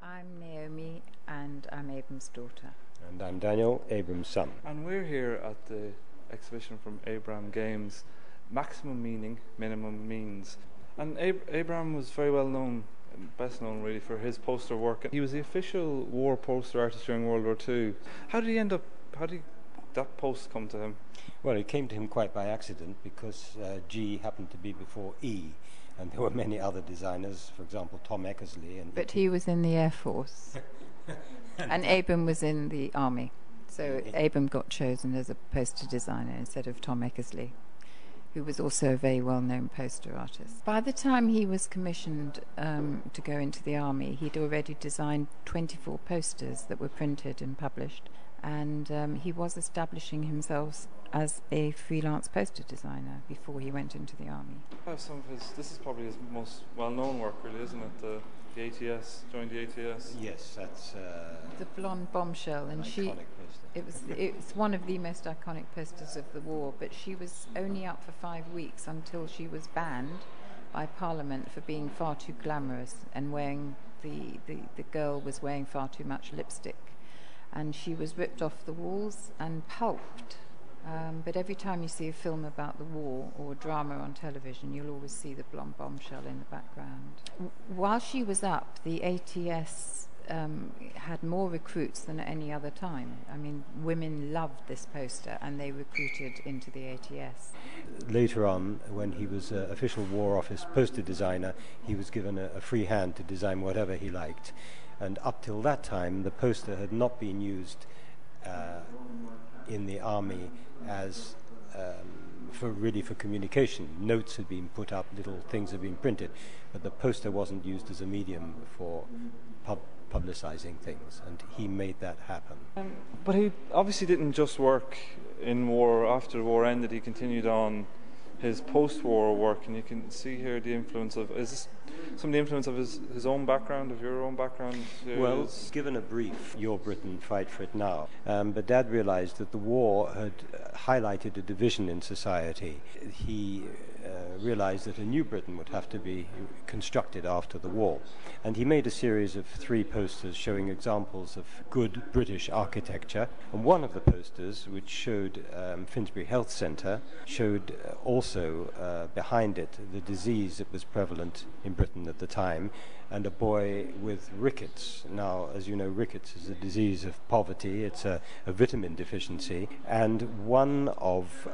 I'm Naomi and I'm Abram's daughter. And I'm Daniel, Abram's son. And we're here at the exhibition from Abram Games, Maximum Meaning, Minimum Means. And Abram was very well known, best known really for his poster work. He was the official war poster artist during World War II. How did that post come to him? Well, it came to him quite by accident because G happened to be before E, and there were many other designers, for example Tom Eckersley. But he was in the Air Force and Abram was in the Army. So Abram got chosen as a poster designer instead of Tom Eckersley, who was also a very well-known poster artist. By the time he was commissioned to go into the Army, he'd already designed 24 posters that were printed and published, and he was establishing himself as a freelance poster designer before he went into the Army. This is probably his most well-known work, really, isn't it? The ATS, joined the ATS. Yes, that's the blonde bombshell, and iconic poster. It's one of the most iconic posters of the war, but she was only up for 5 weeks until she was banned by Parliament for being far too glamorous and wearing the girl was wearing far too much lipstick, and she was ripped off the walls and pulped. But every time you see a film about the war or drama on television, you'll always see the blonde bombshell in the background. While she was up, the ATS had more recruits than at any other time. I mean, women loved this poster and they recruited into the ATS. Later on, when he was official War Office poster designer, he was given a free hand to design whatever he liked. And up till that time, the poster had not been used in the Army as for communication. Notes had been put up, little things had been printed, but the poster wasn't used as a medium for publicizing things, and he made that happen. But he obviously didn't just work in war. After the war ended, he continued on his post-war work, and you can see here the influence of, is this some of the influence of his own background, of your own background? Well, given a brief, Your Britain, Fight for It Now, but Dad realized that the war had highlighted a division in society. He realized that a new Britain would have to be constructed after the war, and he made a series of 3 posters showing examples of good British architecture, and one of the posters, which showed Finsbury Health Centre, showed also behind it the disease that was prevalent in Britain at the time, and a boy with rickets. Now, as you know, rickets is a disease of poverty. It's a vitamin deficiency, and one of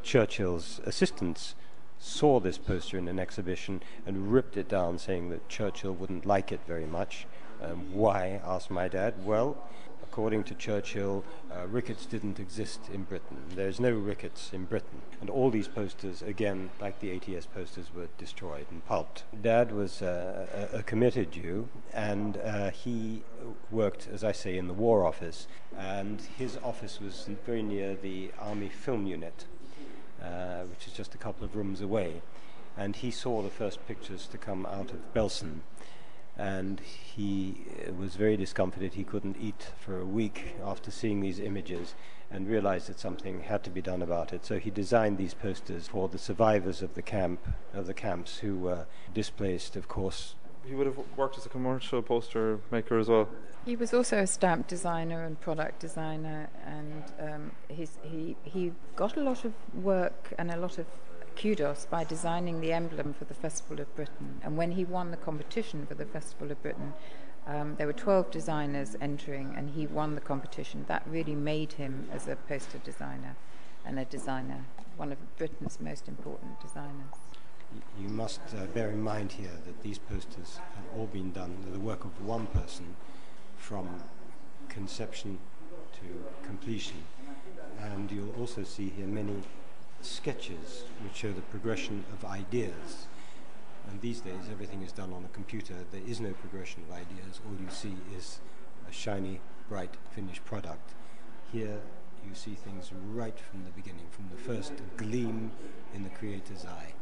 Churchill's assistants saw this poster in an exhibition and ripped it down, saying that Churchill wouldn't like it very much. Why? Asked my dad. Well, according to Churchill, rickets didn't exist in Britain. There's no rickets in Britain. And all these posters, again, like the ATS posters, were destroyed and pulped. Dad was a committed Jew, and he worked, as I say, in the War Office, and his office was very near the Army Film Unit, which is just a couple of rooms away. And he saw the first pictures to come out of Belfast, and he was very discomfited. He couldn't eat for a week after seeing these images, and realized that something had to be done about it. So he designed these posters for the survivors of the camps who were displaced, of course. He would have worked as a commercial poster maker as well. He was also a stamp designer and product designer, and he got a lot of work and a lot of kudos by designing the emblem for the Festival of Britain. And when he won the competition for the Festival of Britain, there were 12 designers entering, and he won the competition. That really made him as a poster designer and a designer, one of Britain's most important designers. You must bear in mind here that these posters have all been done with the work of one person from conception to completion. And you'll also see here many sketches which show the progression of ideas. And these days everything is done on a computer. There is no progression of ideas. All you see is a shiny, bright, finished product. Here you see things right from the beginning, from the first gleam in the creator's eye.